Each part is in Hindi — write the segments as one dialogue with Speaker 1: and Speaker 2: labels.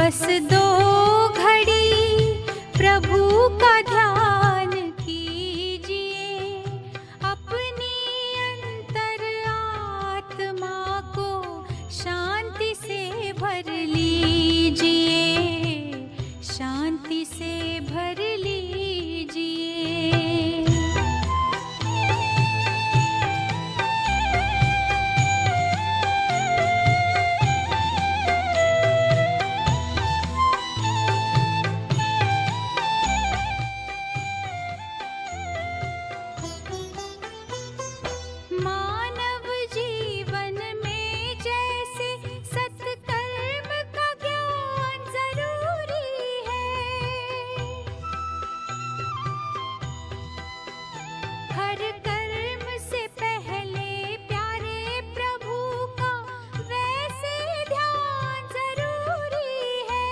Speaker 1: बस दो घड़ी प्रभु का ध्यान कीजिए, अपनी अंतर आत्मा को शांति से भर लीजिए, शांति से भर लीजिए। मानव जीवन में जैसे सत्कर्म का ज्ञान जरूरी है, हर कर्म से पहले प्यारे प्रभु का वैसे ध्यान जरूरी है।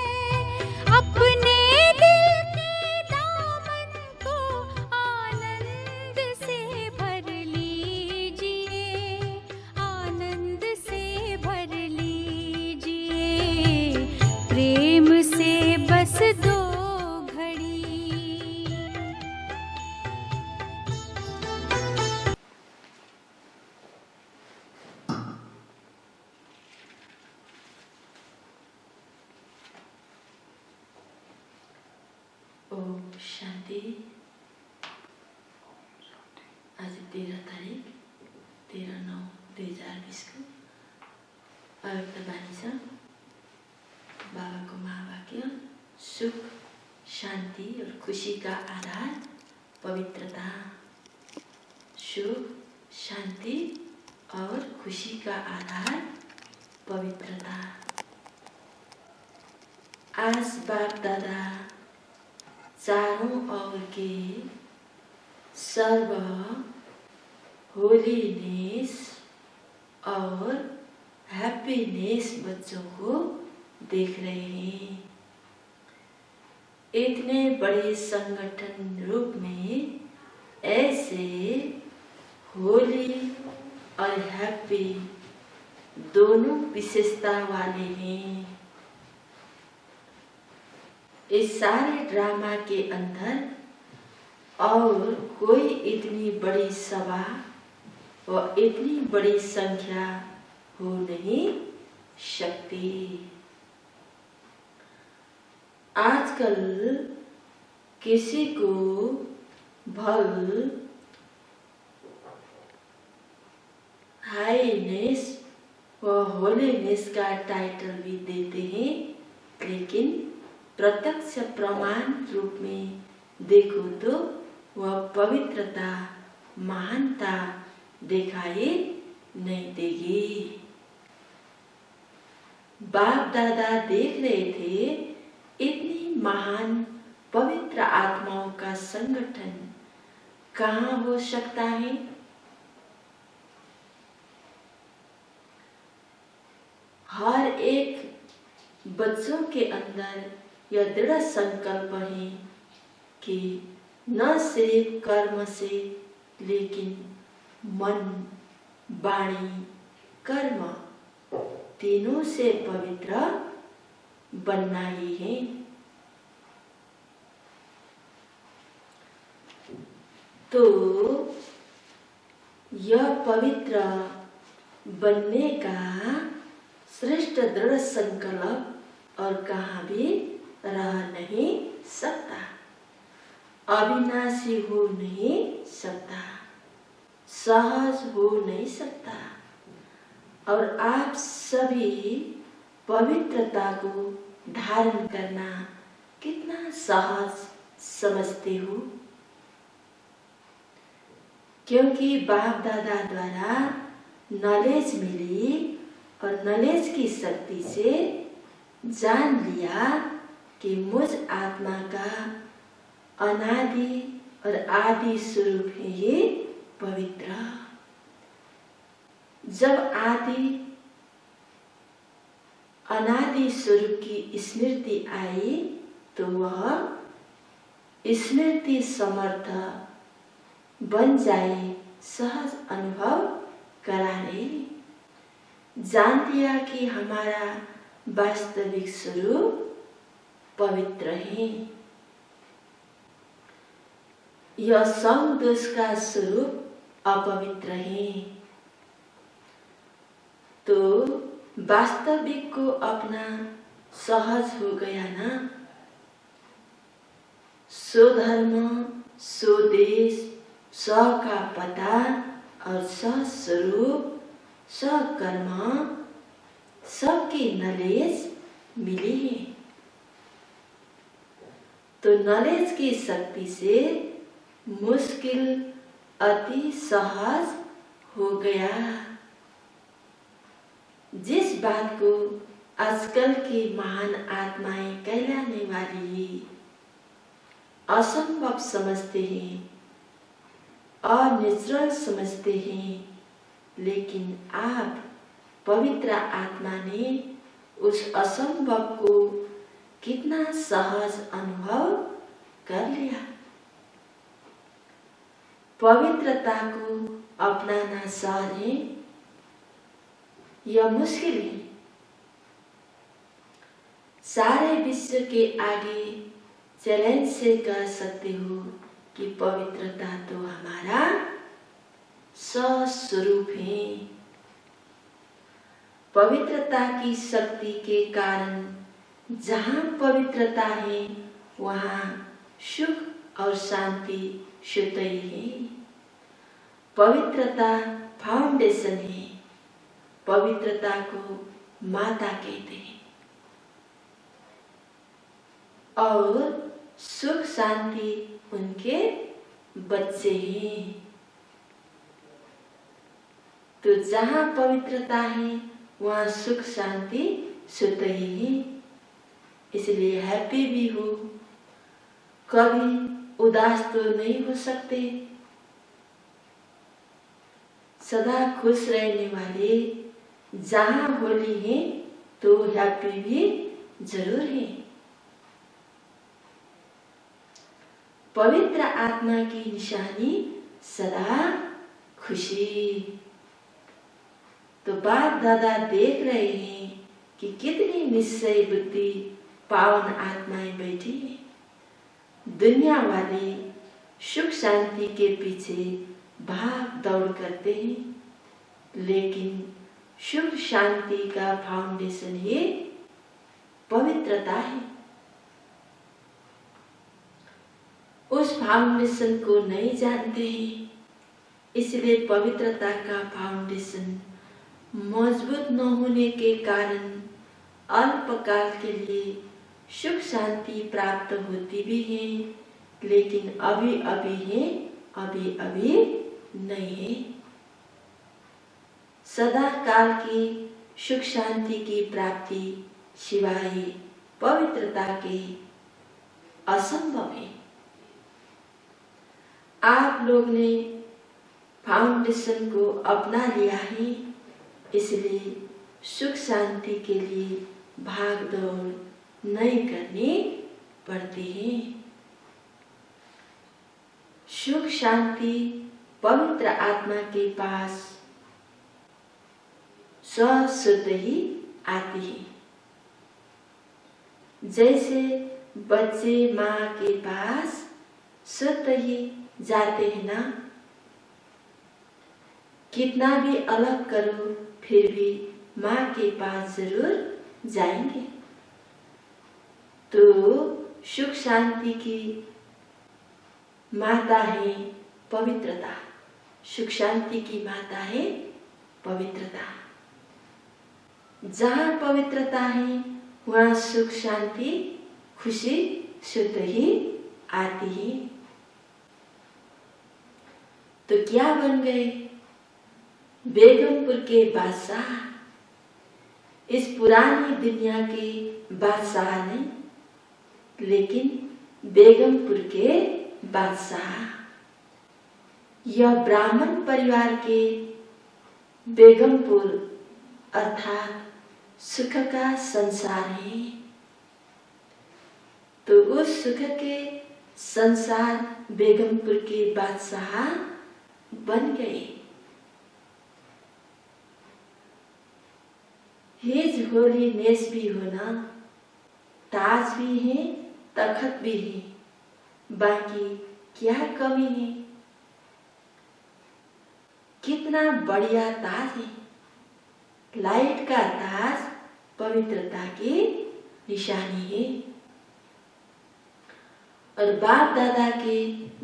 Speaker 1: अपने दिल के दामन को आनंद से भर लीजिए, आनंद से भर लीजिए, प्रेम से बस दो घड़ी।
Speaker 2: ओम शांति। आज 13 तारिक 13/9/2020 को पवित्र बानी छ। बाबाको महावाक्य, सुख, शांति और खुशी का आधार पवित्रता। सुख, शांति और खुशी का आधार पवित्रता। आज बाप दादा चारों ओर के सर्व होलीनेस और हैप्पीनेस बच्चों को देख रहे हैं। इतने बड़े संगठन रूप में ऐसे होली और हैप्पी दोनों विशेषता वाले हैं। इस सारे ड्रामा के अंदर और कोई इतनी बड़ी सभा और इतनी बड़ी संख्या हो नहीं सकती। आजकल किसी को भल, हाईनेस व होलीनेस का टाइटल भी देते हैं, लेकिन प्रत्यक्ष प्रमाण रूप में देखो तो वह पवित्रता, महानता दिखाई नहीं देगी। बाप दादा देख रहे थे इतनी महान पवित्र आत्माओं का संगठन कहाँ हो सकता है। हर एक बच्चों के अंदर यह दृढ़ संकल्प है कि न सिर्फ कर्म से, लेकिन मन, वाणी, कर्म तीनों से पवित्र बनना ही है। तो यह पवित्र बनने का श्रेष्ठ दृढ़ संकल्प और कहाँ भी रह नहीं सकता, अविनाशी हो नहीं सकता, सहज हो नहीं सकता। और आप सभी पवित्रता को धारण करना कितना सहज समझते हो, क्योंकि बाप दादा द्वारा नॉलेज मिली और नॉलेज की शक्ति से जान लिया कि मुझ आत्मा का अनादि और आदि स्वरूप है ये पवित्र। जब आदि अनादि स्वरूप की स्मृति आई तो वह स्मृति समर्थ बन जाए, सहज अनुभव कराने। जान लिया कि हमारा वास्तविक स्वरूप पवित्र हैं। यह संग दोष का स्वरूप अपवित्र है। तो वास्तविक को अपना सहज हो गया ना। स्वधर्म, स्वदेश, स का पता और स्वस्वरूप, स्वकर्म सबकी नॉलेज मिली है। तो नॉलेज की शक्ति से मुश्किल अति सहज हो गया। जिस बात को आजकल की महान आत्माएं कहलाने वाली असंभव समझते हैं, अनेचुरल समझते हैं, लेकिन आप पवित्र आत्मा ने उस असंभव को कितना सहज अनुभव कर लिया। पवित्रता को अपनाना सहज है या मुश्किल है? सारे विश्व के आगे चैलेंज से कह सकते हो कि पवित्रता तो हमारा स्वस्वरूप है। पवित्रता की शक्ति के कारण जहाँ पवित्रता है वहाँ सुख और शांति स्वतः ही है। पवित्रता फाउंडेशन है। पवित्रता को माता कहते हैं और सुख शांति उनके बच्चे हैं। तो जहाँ पवित्रता है वहाँ सुख शांति स्वतः ही है। इसलिए हैप्पी भी हो, कभी उदास तो नहीं हो सकते। सदा खुश रहने वाले जहाँ होली है तो हैप्पी भी जरूर है। पवित्र आत्मा की निशानी सदा खुशी। तो बाप दादा देख रहे हैं कि कितनी निश्चय बुद्धि पावन आत्माएं बैठी हैं। दुनिया वाले सुख शांति के पीछे भाग दौड़ करते हैं, लेकिन सुख शांति का फाउंडेशन ही पवित्रता है। उस फाउंडेशन को नहीं जानते हैं, इसलिए पवित्रता का फाउंडेशन मजबूत न होने के कारण अल्पकाल के लिए सुख शांति प्राप्त होती भी है, लेकिन अभी अभी है, अभी अभी नहीं है। सदा काल की सुख शांति की प्राप्ति सिवाय पवित्रता के असंभव है। आप लोग ने फाउंडेशन को अपना लिया है, इसलिए सुख शांति के लिए भाग दौड़ नहीं करनी पड़ती है। सुख शांति पवित्र आत्मा के पास स्वतः ही आती है। जैसे बच्चे माँ के पास स्वतः ही जाते हैं ना। कितना भी अलग करो फिर भी माँ के पास जरूर जाएंगे। तो सुख शांति की माता है पवित्रता। सुख शांति की माता है पवित्रता। जहाँ पवित्रता है वहाँ सुख शांति खुशी स्वतः ही आती है। तो क्या बन गए? बेगमपुर के बादशाह। इस पुरानी दुनिया के बादशाह नहीं, लेकिन बेगमपुर के बादशाह। यह ब्राह्मण परिवार के बेगमपुर अर्थात सुख का संसार है। तो उस सुख के संसार बेगमपुर के बादशाह बन गए। हिज होलीनेस भी होना ताज भी है, तखत भी है, बाकी क्या कमी है? कितना बढ़िया ताज है। लाइट का ताज पवित्रता की निशानी है। और बाप दादा के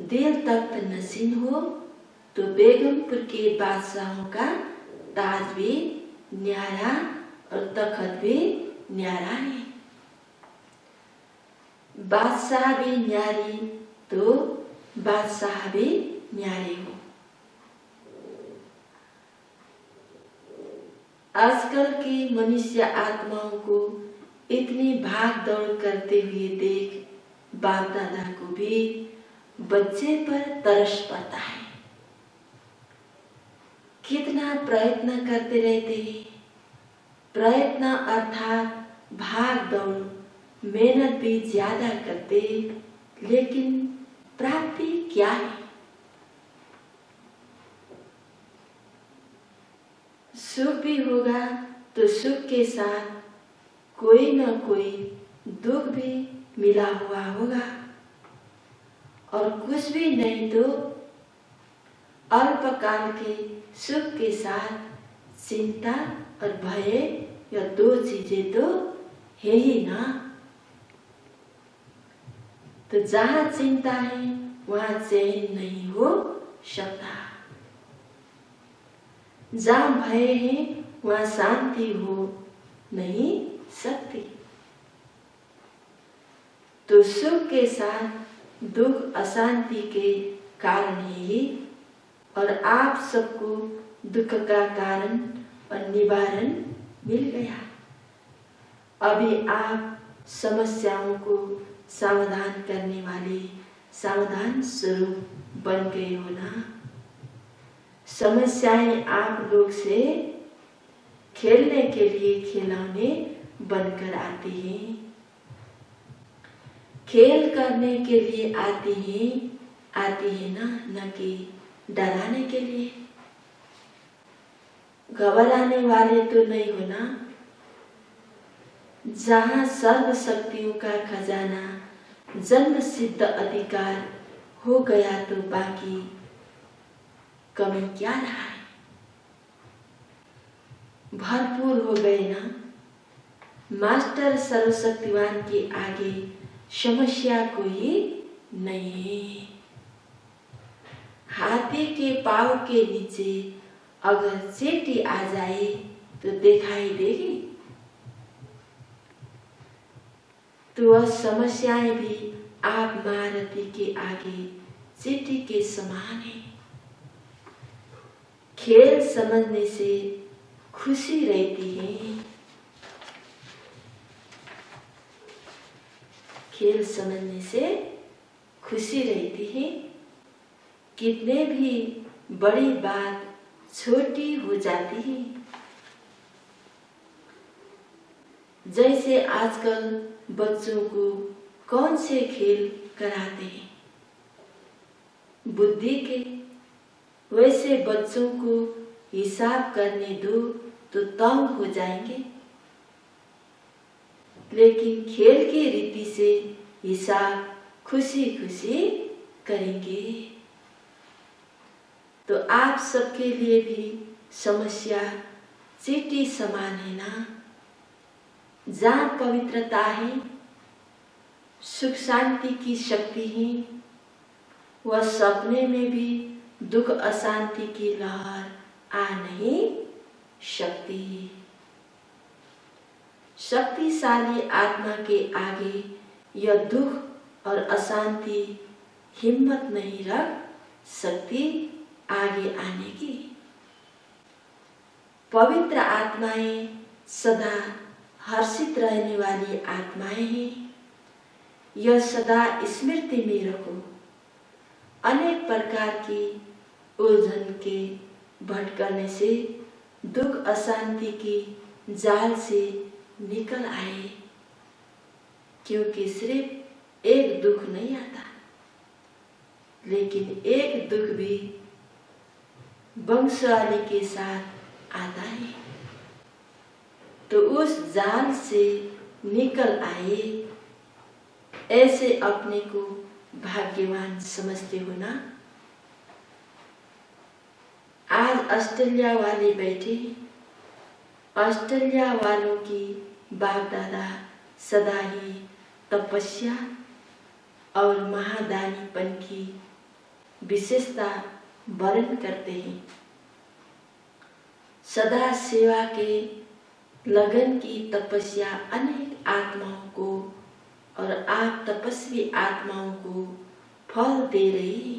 Speaker 2: दिल तख्त नशीन हो तो बेगमपुर के बादशाहों का ताज भी न्यारा और तखत भी न्यारा है। बादशाह भी न्यारी तो बादशाह भी न्यारे हो। आजकल के मनुष्य आत्माओं को इतनी भाग दौड़ करते हुए देख बाप दादा को भी बच्चे पर तरस पड़ता है। कितना प्रयत्न करते रहते हैं। प्रयत्न अर्थात भाग दौड़, मेहनत भी ज्यादा करते, लेकिन प्राप्ति क्या है? सुख भी होगा तो सुख के साथ कोई न कोई दुख भी मिला हुआ होगा, और कुछ भी नहीं तो अल्पकाल के सुख के साथ चिंता और भय, या दो चीजें तो है ही ना। तो जहां चिंता है वहां चैन नहीं हो सकता, जहां भय है वहां शांति हो नहीं सकती। तो सुख के साथ दुख अशांति के कारण ही, और आप सबको दुख का कारण और निवारण मिल गया। अभी आप समस्याओं को समाधान करने वाले समाधान स्वरूप बन गए हो ना। समस्याएं आप लोग से खेलने के लिए खिलौने बनकर आती हैं, खेल करने के लिए आती है ना, न कि डराने के लिए। घबराने वाले तो नहीं हो ना। जहां सर्व शक्तियों का खजाना जन्म सिद्ध अधिकार हो गया तो बाकी कमी क्या रहा है? भरपूर हो गए ना। मास्टर सर्वशक्तिवान के आगे समस्या कोई नहीं है। हाथी के पाँव के नीचे अगर चींटी आ जाए तो दिखाई देगी। तो वह समस्याएं भी आप महारथी के आगे चींटी के समान है। खेल समझने से खुशी रहती है। खेल समझने से खुशी रहती है। कितने भी बड़ी बात छोटी हो जाती है। जैसे आजकल बच्चों को कौन से खेल कराते हैं बुद्धि के, वैसे बच्चों को हिसाब करने दो तो तंग हो जाएंगे। लेकिन खेल की रीति से हिसाब खुशी खुशी करेंगे। तो आप सबके लिए भी समस्या चींटी समान है ना। जहाँ पवित्रता है, सुख शांति की शक्ति है, वह सपने में भी दुख अशांति की लहर आ नहीं सकती। शक्तिशाली आत्मा के आगे यह दुख और अशांति हिम्मत नहीं रख सकती आगे आने की। पवित्र आत्माएं सदा हर्षित रहने वाली आत्माएं हैं। यह सदा स्मृति में रखो। अनेक प्रकार की उलझन के भटकने से, दुख अशांति की जाल से निकल आए, क्योंकि सिर्फ एक दुख नहीं आता, लेकिन एक दुख भी वंशवाली के साथ आता है। तो उस जाल से निकल आए ऐसे अपने को भाग्यवान समझते हो ना। आज ऑस्ट्रेलिया वाले बैठे, ऑस्ट्रेलिया वालों की बाप दादा सदा ही तपस्या और महादानीपन की विशेषता वर्ण करते हैं। सदा सेवा के लगन की तपस्या अनेक आत्माओं को और आप तपस्वी आत्माओं को फल दे रही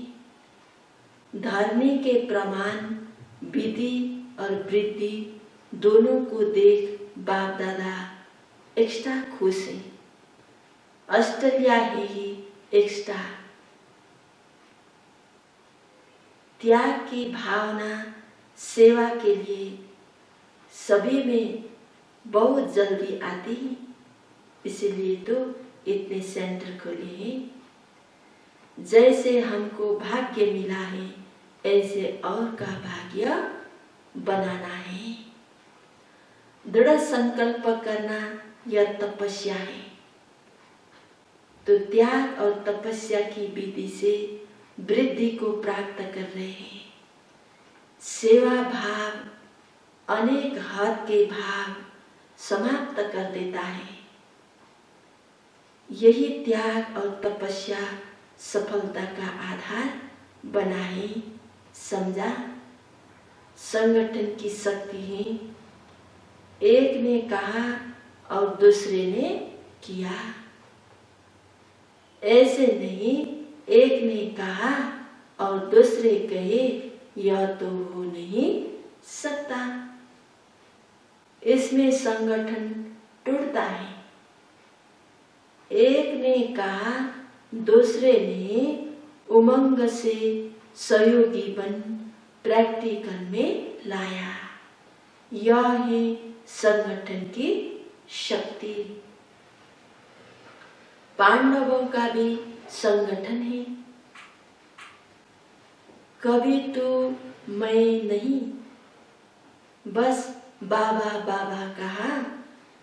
Speaker 2: है। धर्मी के प्रमाण विधि और वृद्धि दोनों को देख बाप दादा एक्स्ट्रा खुश हैं। ऑस्ट्रेलिया ही एक्स्ट्रा त्याग की भावना सेवा के लिए सभी में बहुत जल्दी आती है, इसीलिए तो इतने सेंटर खोले हैं। जैसे हमको भाग्य मिला है ऐसे और का भाग्य बनाना है। दृढ़ संकल्प करना यह तपस्या है। तो त्याग और तपस्या की विधि से वृद्धि को प्राप्त कर रहे हैं। सेवा भाव अनेक हद के भाव समाप्त कर देता है। यही त्याग और तपस्या सफलता का आधार बना है। समझा? संगठन की शक्ति है। एक ने कहा और दूसरे ने किया। ऐसे नहीं एक ने कहा और दूसरे कहे यह तो हो नहीं सकता। इसमें संगठन टूटता है। एक ने कहा दूसरे ने उमंग से सहयोगी बन प्रैक्टिकल में लाया। यह है संगठन की शक्ति। पांडवों का भी संगठन है। कभी तो मैं नहीं, बस बाबा बाबा कहा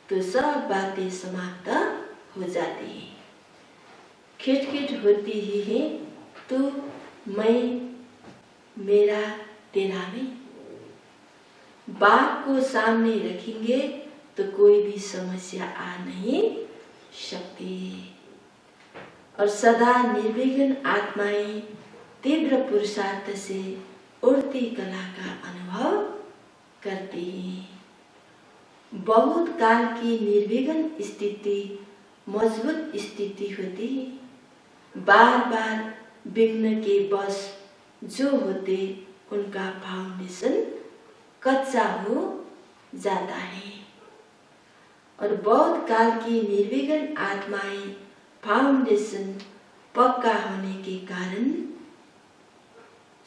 Speaker 2: तो सब बातें समाप्त हो जाती है। खिटखिट होती ही है तो मैं मेरा तेरा में। बाप को सामने रखेंगे तो कोई भी समस्या आ नहीं सकती। और सदा निर्विघ्न आत्माएं तीव्र पुरुषार्थ से उड़ती कला का अनुभव करती हैं। बहुत काल की निर्विघ्न स्थिति मजबूत स्थिति होती है। बार बार विघ्न के वश जो होते उनका फाउंडेशन कच्चा हो जाता है। और बहुत काल की निर्विघ्न आत्माएं फाउंडेशन पक्का होने के कारण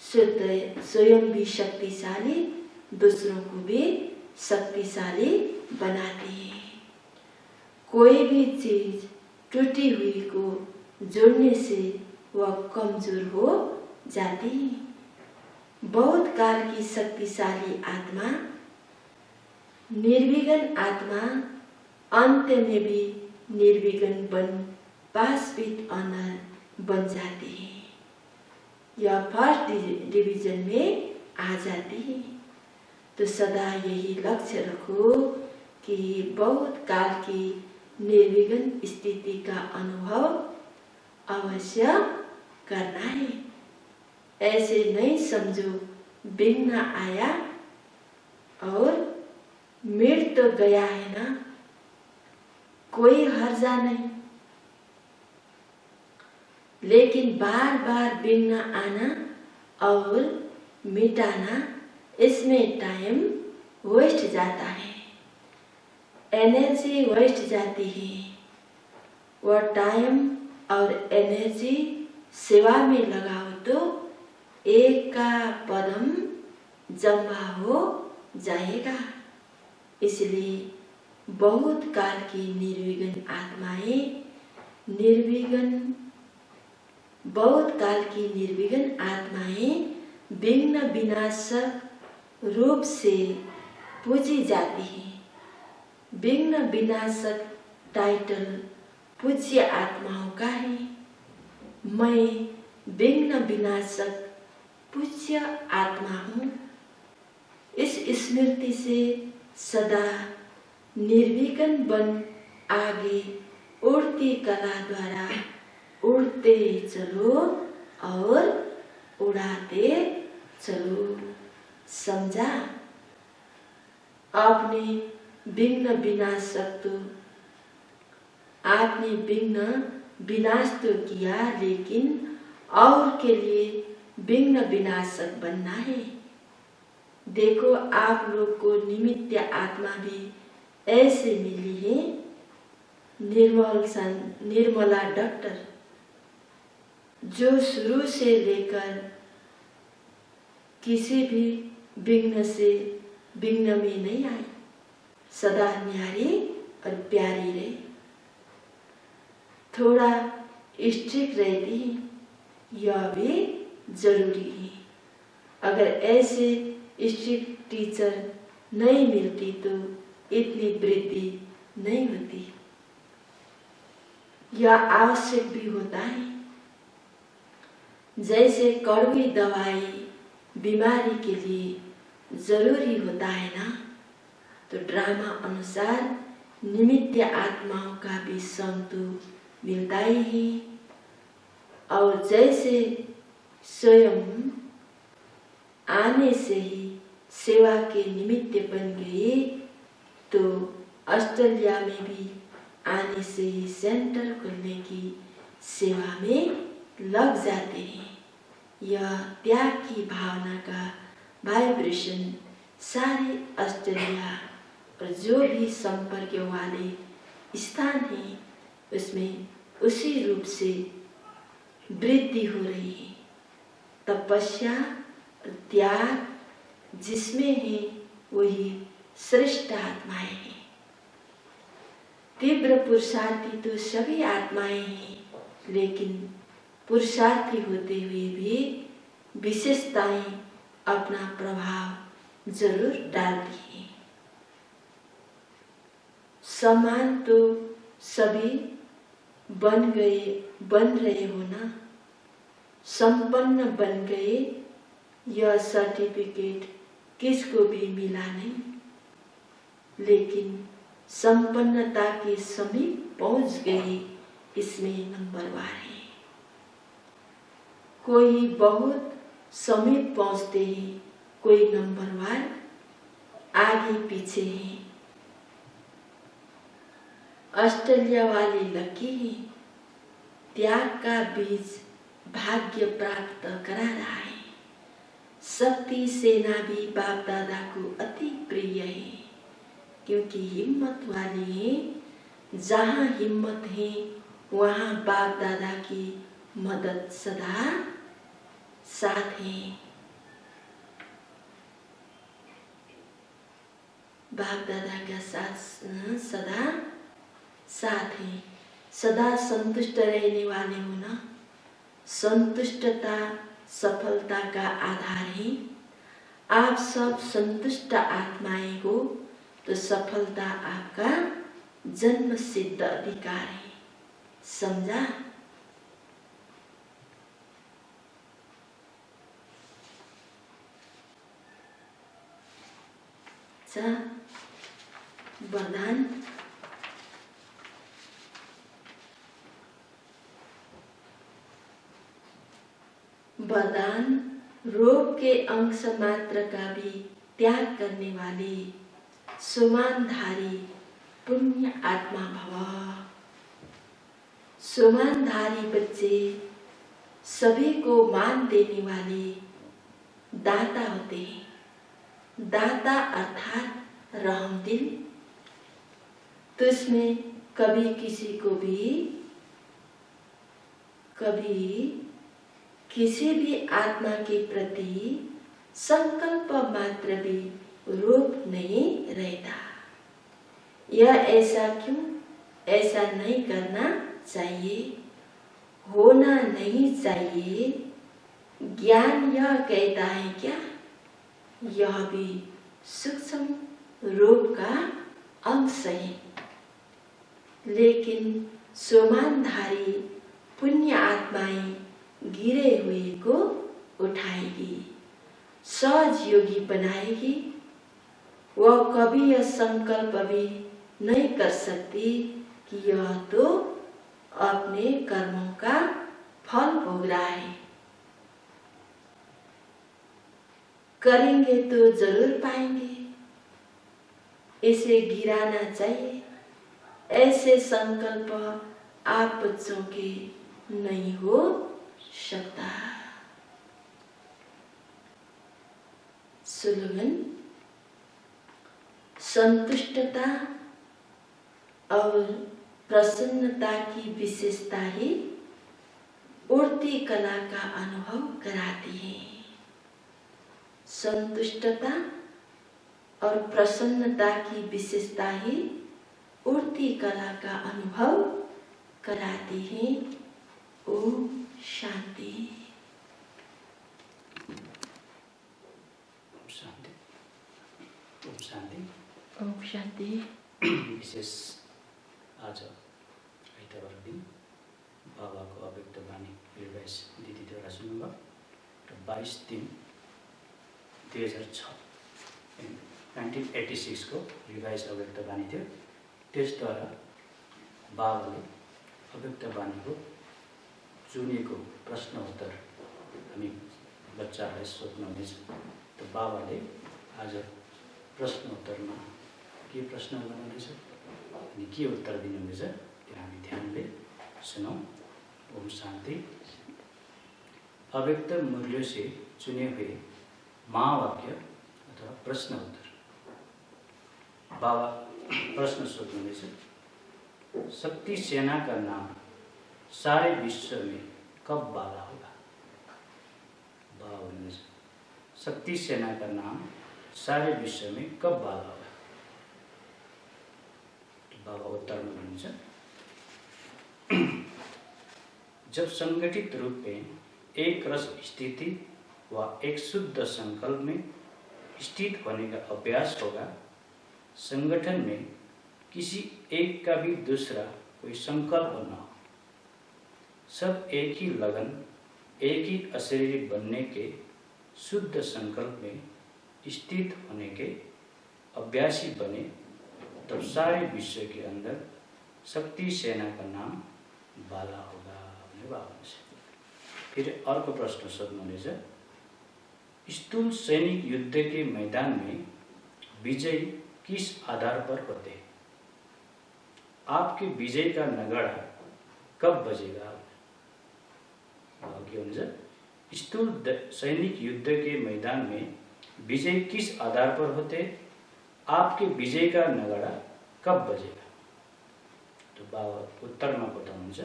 Speaker 2: स्वयं भी शक्तिशाली, दूसरों को भी शक्तिशाली बनाती है। कोई भी चीज टूटी हुई को जोड़ने से वह कमजोर हो जाती है। बहुत काल की शक्तिशाली आत्मा, निर्विघ्न आत्मा अंत में भी निर्विघ्न बन पासवित ऑनर बन जाती है। यह फर्स्ट डिवीजन में आ जाती है। तो सदा यही लक्ष्य रखो कि बहुत काल की निर्विघ्न स्थिति का अनुभव अवश्य करना है। ऐसे नहीं समझो विघ्न आया और मिट तो गया है ना, कोई हर्जा नहीं। लेकिन बार बार विघ्न आना और मिटाना, इसमें टाइम वेस्ट जाता है, एनर्जी वेस्ट जाती है। वह टाइम और एनर्जी सेवा में लगाओ तो एक का पदम जमा हो जाएगा। इसलिए बहुत काल की निर्विघ्न आत्माएं बहुत काल की निर्विघ्न आत्माएं विघ्न विनाशक रूप से पूजी जाती है। विघ्न विनाशक टाइटल पूज्य आत्माओं का है। मैं विघ्न विनाशक पूज्य आत्मा हूँ। इस स्मृति से सदा निर्विघ्न बन आगे उड़ती कला द्वारा उड़ते चलो और उड़ाते चलो। समझा? आपने विघ्न विनाशक तो आपने विघ्न विनाश तो किया, लेकिन और के लिए विघ्न विनाशक बनना है। देखो, आप लोग को निमित्त आत्मा भी ऐसे मिली है। निर्मला डॉक्टर जो शुरू से लेकर किसी भी विघ्न में नहीं आई, सदा न्यारी और प्यारी रहे। थोड़ा स्ट्रिक्ट रहती है, यह भी जरूरी है। अगर ऐसे स्ट्रिक्ट टीचर नहीं मिलती तो इतनी वृद्धि नहीं होती। यह आवश्यक भी होता है। जैसे कड़वी दवाई बीमारी के लिए जरूरी होता है ना, तो ड्रामा अनुसार निमित्त आत्माओं का भी संग तो मिलता ही है। और जैसे स्वयं आने से ही सेवा के निमित्त बन गए, तो ऑस्ट्रेलिया में भी आने से ही सेंटर खोलने की सेवा में लग जाते हैं। यह त्याग की भावना का वाइब्रेशन सारे ऑस्ट्रेलिया और जो भी संपर्क वाले स्थान हैं उसमें उसी रूप से वृद्धि हो रही है। तपस्या और त्याग जिसमें है वही श्रेष्ठ आत्माएं हैं। तीव्र पुरुषार्थी तो सभी आत्माएं हैं, लेकिन पुरुषार्थी होते हुए भी विशेषताएं अपना प्रभाव जरूर डालती हैं। समान तो सभी बन रहे हो ना, संपन्न बन गए, यह सर्टिफिकेट किसको भी मिला नहीं, लेकिन संपन्नता के समीप पहुंच गए, इसमें नंबरवार है। कोई बहुत समीप पहुंचते हैं, कोई नंबरवार आगे पीछे है। ऑस्ट्रेलिया वाले लकी हैं, त्याग का बीज भाग्य प्राप्त करा रहा है। शक्ति सेना भी बाप दादा को अति प्रिय है, क्योंकि हिम्मत वाले हैं। जहाँ हिम्मत है वहाँ बाप दादा की मदद सदा साथ है। बाप दादा का साथ सदा साथ है। सदा संतुष्ट रहने वाले हो ना। संतुष्टता सफलता का आधार है। आप सब संतुष्ट आत्माएं हो तो सफलता आपका जन्म सिद्ध अधिकार है। समझा? वरदान वरदान रोग के अंश मात्र का भी त्याग करने वाले सुमानधारी पुण्य आत्मा भव। सुमानधारी बच्चे सभी को मान देने वाले दाता होते हैं। दाता अर्थात रहमदिल। तो इसमें कभी किसी भी आत्मा के प्रति संकल्प मात्र भी रूप नहीं रहता। यह ऐसा क्यों? ऐसा नहीं करना चाहिए, होना नहीं चाहिए। ज्ञान यह कहता है क्या? यह भी सूक्ष्म रूप का अंश है, लेकिन सोमानधारी पुण्य आत्माएं गिरे हुए को उठाएगी, सहज योगी बनाएगी। वह कभी यह संकल्प भी नहीं कर सकती कि यह तो अपने कर्मों का फल भोग रहा है। करेंगे तो जरूर पाएंगे, इसे गिराना चाहिए। ऐसे संकल्प आप बच्चों के नहीं हो सकता। स्लोगन: संतुष्टता और प्रसन्नता की विशेषता ही उड़ती कला का अनुभव कराती है। संतुष्टता और प्रसन्नता की विशेषता ही उड़ती कला का अनुभव कराती है। ओम शांति।
Speaker 3: शांति। ओम शांति।
Speaker 2: ओम शांति।
Speaker 3: विशेष आज आइतबार दिन बाबाको अव्यक्त बानी रिभाइज दिदीद्वारा सुन्नुभयो र 22/3/2006 1986 को रिभाइज अव्यक्त बानी थियो। त्यसद्वारा बाबाले अव्यक्त बानीको चुनिएको प्रश्न उत्तर हामी बच्चाहरूलाई सोध्नुहुनेछ। त बाबाले आज प्रश्न उत्तरमा के प्रश्न गर्नुहुनेछ अनि के उत्तर दिनुहुनेछ त्यो हामी ध्यानले सुनौं। ओम शांति। अव्यक्त मूल्यों से चुने हुए महावाक्य अथवा प्रश्न उत्तर। बाबा प्रश्न सोध्नुहुनेछ, शक्ति सेना का नाम सारे विश्व में कब बाला होगा? बाबा भन्नुहुन्छ, शक्ति सेना का नाम सारे विश्व में कब बाला होगा? बाबा उत्तर में भन्नुहुन्छ, जब संगठित रूप में एक रस स्थिति व एक शुद्ध संकल्प में स्थित होने का अभ्यास होगा। संगठन में किसी एक का भी दूसरा कोई संकल्प न हो, सब एक ही लगन, एक ही अशरीरी बनने के शुद्ध संकल्प में स्थित होने के अभ्यासी बने, तब सारे विश्व के अंदर शक्ति सेना का नाम बाला होगा। फिर अर्को प्रश्न सोध्नुहुनेछ, स्थूल सैनिक युद्ध के मैदान में विजय किस आधार पर होते हैं? आपके विजय का नगाड़ा कब बजेगा? के हुन्छ, स्थूल सैनिक युद्ध के मैदान में विजय किस आधार पर होते? आपके विजय का नगाड़ा कब बजेगा? तो बाबा उत्तरमा बताउनुहुन्छ,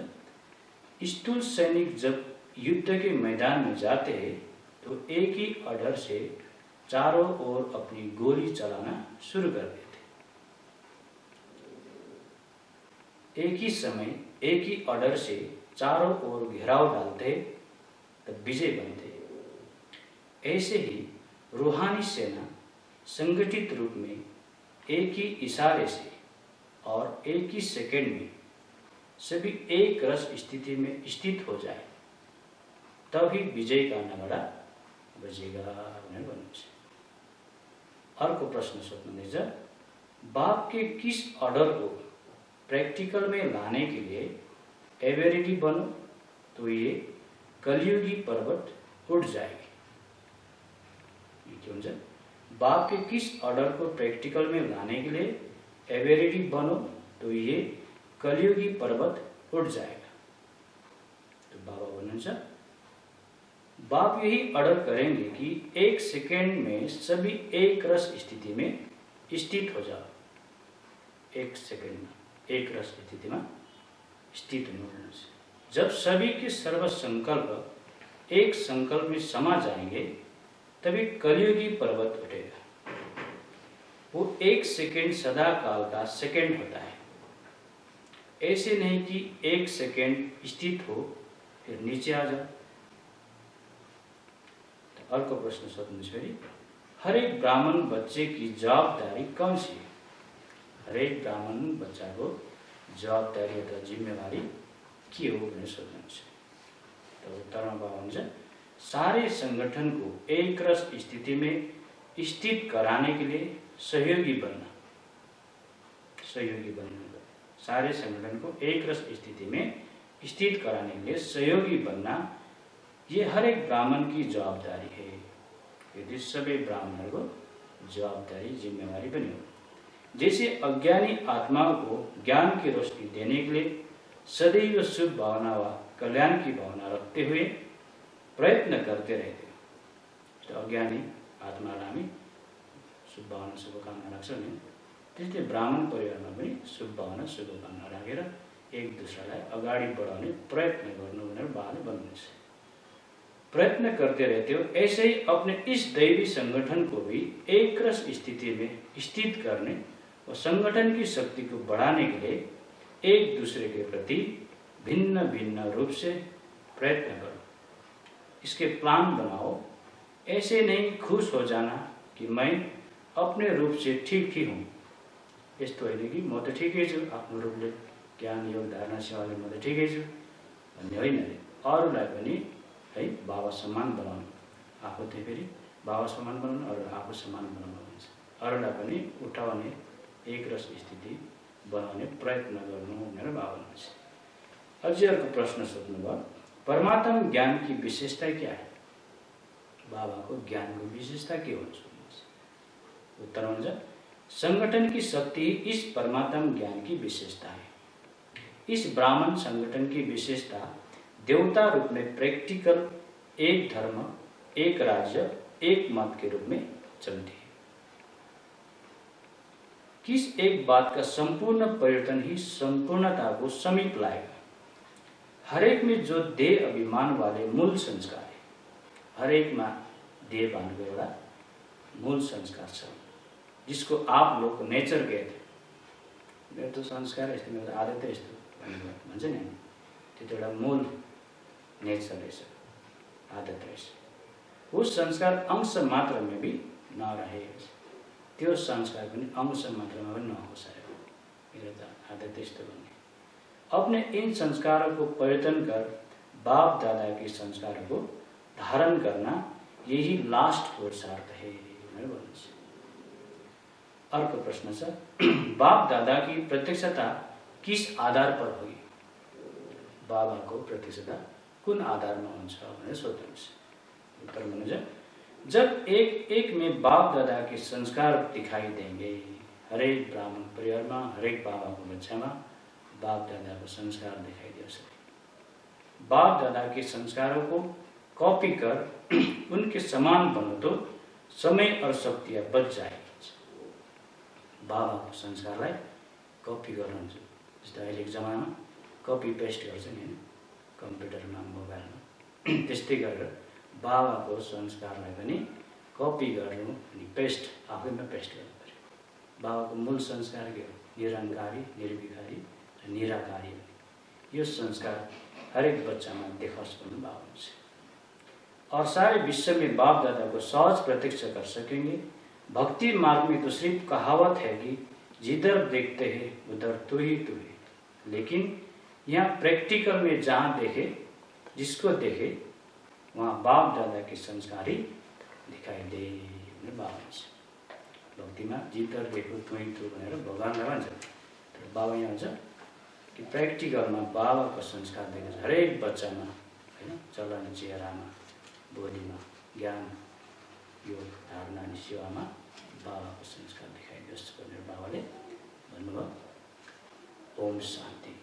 Speaker 3: स्थूल सैनिक जब युद्ध के मैदान में जाते हैं तो एक ही ऑर्डर से चारों ओर अपनी गोली चलाना शुरू कर देते। एक ही समय एक ही ऑर्डर से चारों ओर घेराव डालते तब विजय बनते। ऐसे ही रूहानी सेना संगठित रूप में एक ही इशारे से और एक ही सेकंड में सभी एक रस स्थिति में स्थित हो जाए तभी विजय का नगाड़ा बजेगा भनेर भन्नुहुन्छ। अर्को प्रश्न सोध्नुहुनेछ, बाप के किस ऑर्डर को प्रैक्टिकल में लाने के लिए एवेरिटी बनो तो ये कलयुगी पर्वत उठ जाएगी। ये क्यों हुन्छ, बाप के किस ऑर्डर को प्रैक्टिकल में लाने के लिए एवेरिटी बनो तो ये कलयुगी पर्वत उठ जाएगा। तो बाबा भन्नुहुन्छ, बाप यही ऑर्डर करेंगे कि एक सेकेंड में सभी एक रस स्थिति में स्थित हो जाओ। एक सेकेंड में एक रस स्थिति में स्थित होने से जब सभी के सर्व संकल्प एक संकल्प में समा जाएंगे तभी कलयुगी पर्वत उठेगा। वो एक सेकेंड सदा काल का सेकेंड होता है। ऐसे नहीं कि एक सेकेंड स्थित हो फिर नीचे आ जाओ। तो अर्को प्रश्न सोध्नुहुन्छ, हर एक ब्राह्मण बच्चे की जवाबदारी कौन सी है? हर एक ब्राह्मण बच्चा को जवाबदारी अथवा जिम्मेवारी के हो भनेर सोध्नुहुन्छ। तो उत्तरमा बाबा हुन्छ सारे संगठन को एक रस स्थिति में स्थित कराने के लिए सहयोगी बनना, सारे संगठन को एक रस स्थिति में स्थित कराने के लिए सहयोगी बनना ये हर एक ब्राह्मण की जवाबदारी है। यदि सबै ब्राह्मणहरूको जवाबदारी जिम्मेवारी पनि हो। जैसे अज्ञानी आत्माओं को ज्ञान की रोशनी देने के लिए सदैव शुभ भावना व कल्याण की भावना रखते हुए प्रयत्न करते रहते हो। तो अज्ञानी आत्मालाई हामी शुभ भावना शुभकामना राख्छौँ नि, त्यस्तै ब्राह्मण परिवारमा पनि शुभ भावना शुभकामना राखेर एक दूसरालाई अगाडि बढाउने प्रयत्न गर्नु भनेर बाबाले भन्नुहुन्छ। प्रयत्न करते रहते हो, ऐसे ही अपने इस दैवी संगठन को भी एक रस स्थिति में स्थित करने और संगठन की शक्ति को बढ़ाने के लिए एक दूसरे के प्रति भिन्न भिन्न रूप से प्रयत्न करो। इसके प्लान बनाओ। ऐसे नहीं खुश हो जाना कि मैं अपने रूप से ठीक हूँ, यस्तो होइन कि म त ठिकै छु, आफ्नो रूपले ज्ञान योग धारणा सेवाले म त ठिकै छु भन्ने होइन। अरूलाई पनि है बाबा सम्मान बनाउनु, आफू त्यही फेरि बाबा सम्मान बनाउनु, अरू आफू सम्मान बनाउनु हुन्छ। अरूलाई पनि उठाउने एक रस स्थिति बनाउने प्रयत्न गर्नु भनेर बाबा भन्नुहुन्छ। अझै अर्को प्रश्न सोध्नुभयो, परमात्मा ज्ञान की विशेषता क्या है? बाबाको ज्ञानको विशेषता के हुन्छ? उत्तर हुन्छ संगठन की शक्ति इस परमात्मा ज्ञान की विशेषता है। इस ब्राह्मण संगठन की विशेषता देवता रूप में प्रैक्टिकल एक धर्म, एक राज्य, एक मत के रूप में चलती है। किस एक बात का संपूर्ण परिवर्तन ही संपूर्णता को समीप लाएगा। हर एक में जो देह अभिमान वाले मूल संस्कार है, हर एक में देह भानको एउटा मूल संस्कार छ, जिसको आप लोग नेचर कहते। मेरो तो संस्कार यस्तो, मेरो आदतै यस्तो भन्छ नि, त्यो एउटा मूल नेचर रहेछ, आदत रहेछ। उस संस्कार अंश मात्र में भी नरहे, त्यो संस्कार पनि अंश मात्रमा पनि नहोस्। मेरो त आदत यस्तो भन्ने। अपने इन संस्कारों को परिवर्तन कर बाप दादा के संस्कारों को धारण करना यही लास्ट पुरुषार्थ है भनेर भन्नुहुन्छ। अर्को प्रश्न छ, बाप दादा की प्रत्यक्षता किस आधार पर होगी? बाबाको प्रत्यक्षता कुन आधारमा हुन्छ भनेर सोध्नुहुन्छ। उत्तर भन्नुहुन्छ, जब एक एक में बाप दादा के संस्कार दिखाई देंगे। हरेक ब्राह्मण परिवारमा, हरेक बाबाको बच्चामा बाप दादा को संस्कार दिखाई दे सके। बाप दादा के संस्कारों को कॉपी कर उनके समान बनो तो समय और शक्तियाँ बच जाएगी। बाबा को संस्कारलाई कपी गर्नुहुन्छ, जस्तो अहिलेको जमानामा कपी पेस्ट गर्छ नि हैन, कम्प्युटरमा मोबाइलमा, त्यस्तै गरेर बाबाको संस्कारलाई पनि कपी गर्नु अनि पेस्ट आफैमा पेस्ट गर्नु पर्यो। बाबाको मूल संस्कार के हो? निरंकारी, निर्विकारी, निराकारी। यो संस्कार हरेक बच्चामा देखोस् भन्नु बाबा हुन्छ। और सारे विश्व में बाप दादा को सहज प्रत्यक्ष कर सकेंगे। भक्ति मार्ग में तो सिर्फ कहावत है कि जिधर देखते हैं उधर तू ही तू है, लेकिन यहाँ प्रैक्टिकल में जहाँ देखे, जिसको देखे वहाँ बाप दादा के संस्कार ही दिखाई दे भनेर बाबा भन्छ। भक्तिमा जिधर देखो तू ही तू भनेर भगवानलाई भन्छ। तर बाबा यहाँ हुन्छ कि प्र्याक्टिकलमा बाबाको संस्कार देख्छ हरेक बच्चामा, हैन, चलन चेहरामा, बोलीमा, ज्ञान योग धारणा अनि सेवामा बाबाको संस्कार देखाइदियोस् भनेर बाबाले भन्नुभयो। ओम शान्ति।